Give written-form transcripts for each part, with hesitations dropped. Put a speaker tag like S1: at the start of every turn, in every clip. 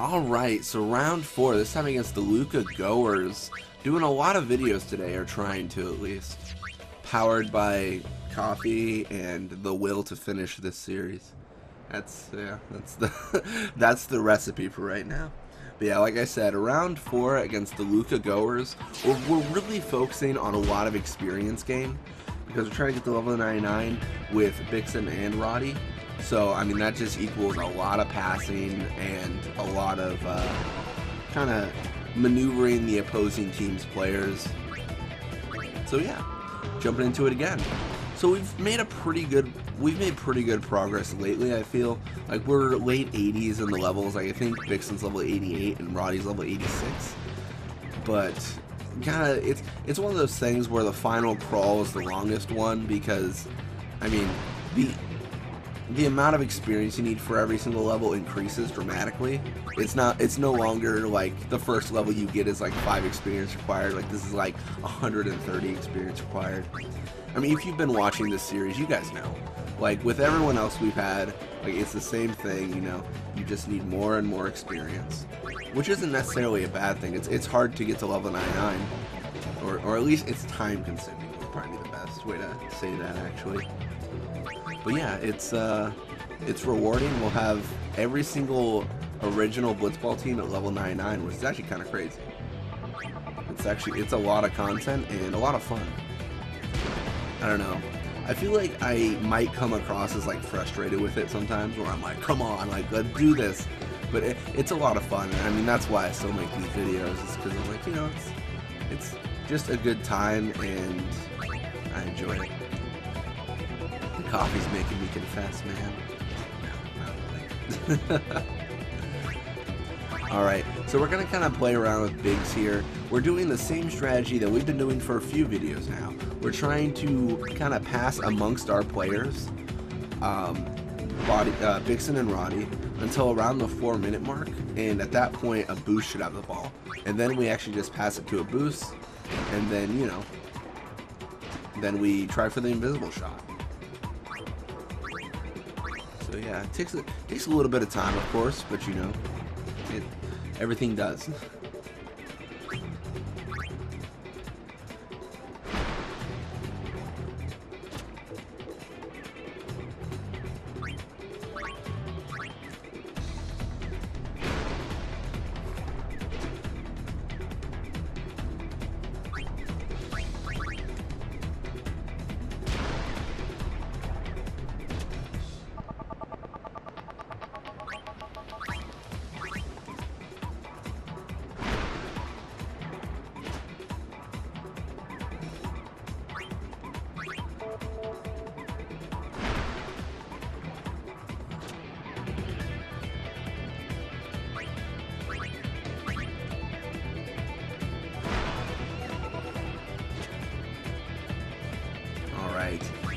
S1: Alright, so round 4, this time against the Luca Goers. Doing a lot of videos today, or trying to at least. Powered by coffee and the will to finish this series. That's the that's the recipe for right now. But yeah, like I said, round 4 against the Luca Goers, we're really focusing on a lot of experience gain, because we're trying to get to level 99 with Bickson and Raudy. So, I mean, that just equals a lot of passing and a lot of kind of maneuvering the opposing team's players. So yeah, jumping into it again. So we've made pretty good progress lately. I feel like we're late 80s in the levels. Like I think Bickson's level 88 and Raudy's level 86. But kind of it's one of those things where the final crawl is the longest one, because I mean the amount of experience you need for every single level increases dramatically. It's no longer like the first level you get is like 5 experience required. Like this is like 130 experience required. I mean, if you've been watching this series, you guys know. Like with everyone else we've had, like it's the same thing, you know. You just need more and more experience, which isn't necessarily a bad thing. It's hard to get to level 99, or at least it's time consuming. Would probably be the best way to say that, actually. But yeah, it's rewarding. We'll have every single original Blitzball team at level 99, which is actually kind of crazy. It's a lot of content and a lot of fun. I don't know. I feel like I might come across as like frustrated with it sometimes, where I'm like, come on, like let's do this. But it's a lot of fun. I mean, that's why I still make these videos, is because I'm like, you know, it's just a good time and I enjoy it. The coffee's making me confess, man. No, not really. Alright, so we're going to kind of play around with bigs here. We're doing the same strategy that we've been doing for a few videos now. We're trying to kind of pass amongst our players, Bickson and Raudy, until around the 4-minute mark, and at that point a boost should have the ball. And then we actually just pass it to a boost, and then, you know, then we try for the invisible shot. So yeah, it takes a little bit of time, of course, but you know, everything does.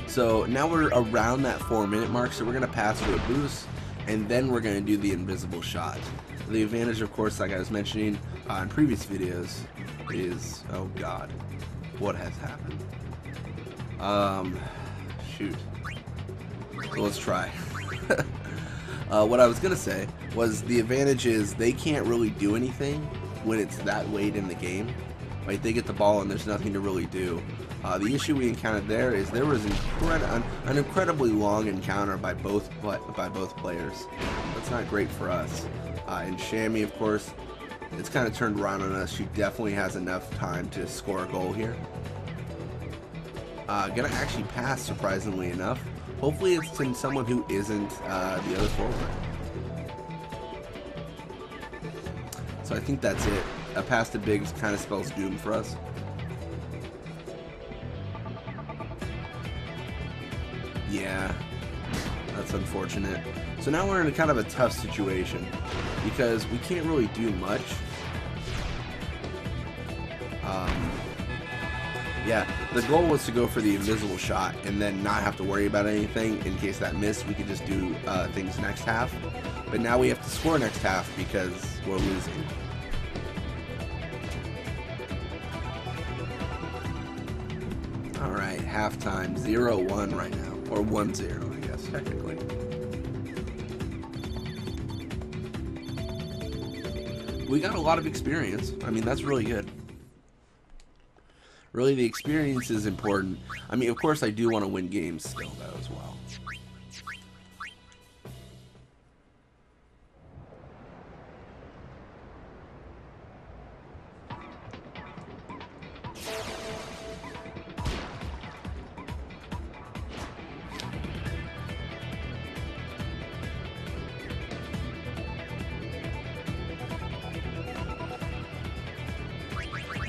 S1: So now we're around that 4-minute mark, so we're going to pass to a boost, and then we're going to do the invisible shot. The advantage, of course, like I was mentioning in previous videos, is, oh god, what has happened? Shoot. So let's try. What I was going to say was the advantage is they can't really do anything when it's that late in the game. Like, they get the ball and there's nothing to really do. The issue we encountered there is there was an incredibly long encounter by both players. That's not great for us. And Shammy, of course, it's kind of turned around on us. She definitely has enough time to score a goal here. Gonna actually pass, surprisingly enough. Hopefully it's to someone who isn't the other forward. So I think that's it. A pass to Biggs kind of spells doom for us. Yeah, that's unfortunate. So now we're in kind of a tough situation because we can't really do much. Yeah, the goal was to go for the invisible shot and then not have to worry about anything. In case that missed, we could just do things next half. But now we have to score next half because we're losing. Alright, halftime, 0-1 right now. Or 1-0, I guess, technically. we got a lot of experience. I mean, that's really good. Really, the experience is important. I mean, of course, I do want to win games still, though, as well.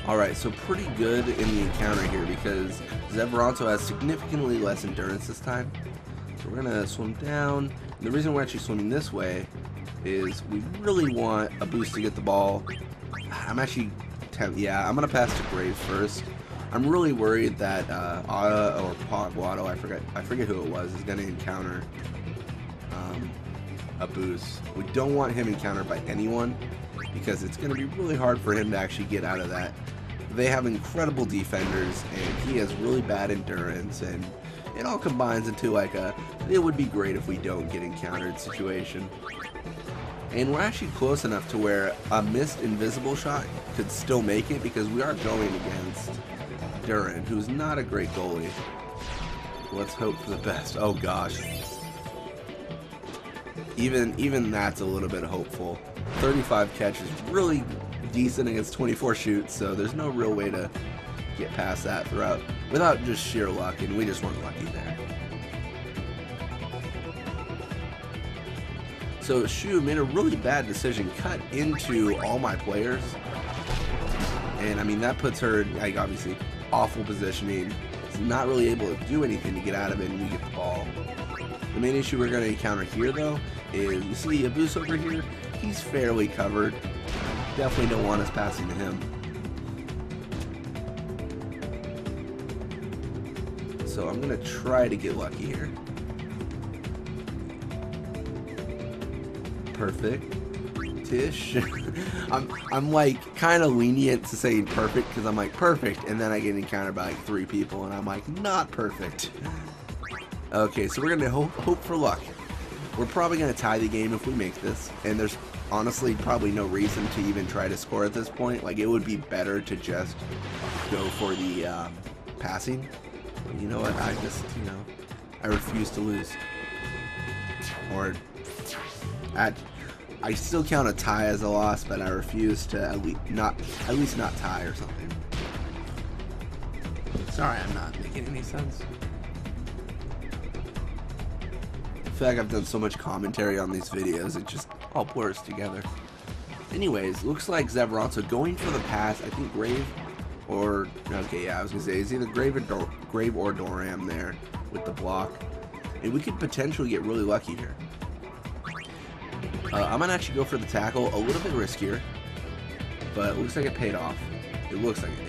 S1: Alright, so pretty good in the encounter here because Zevranto has significantly less endurance this time. So we're going to swim down. And the reason we're actually swimming this way is we really want a boost to get the ball. I'm actually, yeah, I'm going to pass to Grave first. I'm really worried that Ada or Paguado, I forget who it was, is going to encounter a boost. We don't want him encountered by anyone because it's going to be really hard for him to actually get out of that. They have incredible defenders, and he has really bad endurance, and it all combines into like a, it would be great if we don't get encountered situation. And we're actually close enough to where a missed invisible shot could still make it because we are going against Duran, who's not a great goalie. Let's hope for the best. Oh gosh. Even that's a little bit hopeful. 35 catches, really decent against 24 shoots, so there's no real way to get past that without just sheer luck, and we just weren't lucky there. So Shu made a really bad decision, cut into all my players, and I mean that puts her in, like, obviously awful positioning. She's not really able to do anything to get out of it, and we get the ball. The main issue we're going to encounter here, though, is you see Abus over here. He's fairly covered. Definitely don't want us passing to him. So I'm going to try to get lucky here. Perfect. Tish. I'm like kind of lenient to saying perfect because I'm like perfect, and then I get encountered by like 3 people, and I'm like not perfect. Okay, so we're going to hope for luck. We're probably going to tie the game if we make this, and there's honestly probably no reason to even try to score at this point. Like, it would be better to just go for the passing. But you know what, I just, I refuse to lose. Or, I still count a tie as a loss, but I refuse to at least not tie or something. Sorry, I'm not making any sense. I feel like I've done so much commentary on these videos, it just all blurs together. Anyways, looks like Zevranto going for the pass. I think Grave or, okay, yeah, I was gonna say it's either Grave or Doram there with the block, and we could potentially get really lucky here. I'm gonna actually go for the tackle, a little bit riskier, but it looks like it paid off. It looks like it did.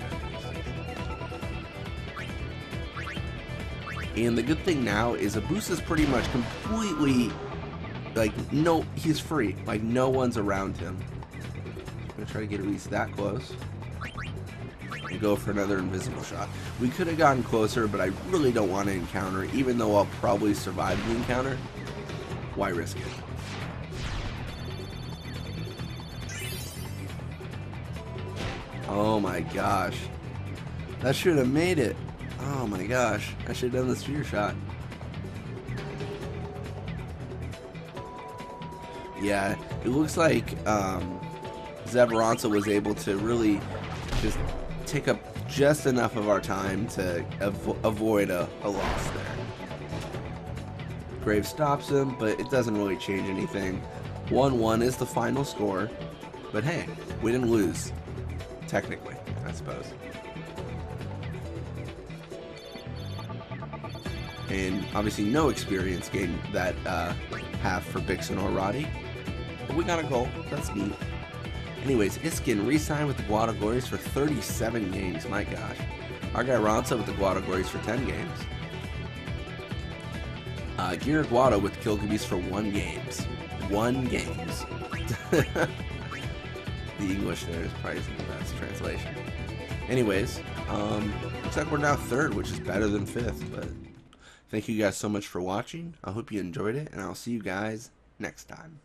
S1: And the good thing now is Abus is pretty much completely, like, no, he's free. Like, no one's around him. I'm going to try to get at least that close. And go for another invisible shot. We could have gotten closer, but I really don't want to encounter, even though I'll probably survive the encounter. Why risk it? Oh my gosh. That should have made it. Oh my gosh, I should have done the spear shot. Yeah, it looks like Zevranto was able to really just take up just enough of our time to avoid a loss there. Grave stops him, but it doesn't really change anything. 1-1 is the final score, but hey, we didn't lose, technically, I suppose. And obviously no experience gained that half for Bickson or Raudy. But we got a goal. That's neat. Anyways, Iskin re-signed with the Luca Goers for 37 games. My gosh. Our guy Ronsa with the Luca Goers for 10 games. Gira Guado with the Kilgabees for 1 games. 1 games. The English there is probably the best translation. Anyways, looks like we're now 3rd, which is better than 5th, but thank you guys so much for watching. I hope you enjoyed it, and I'll see you guys next time.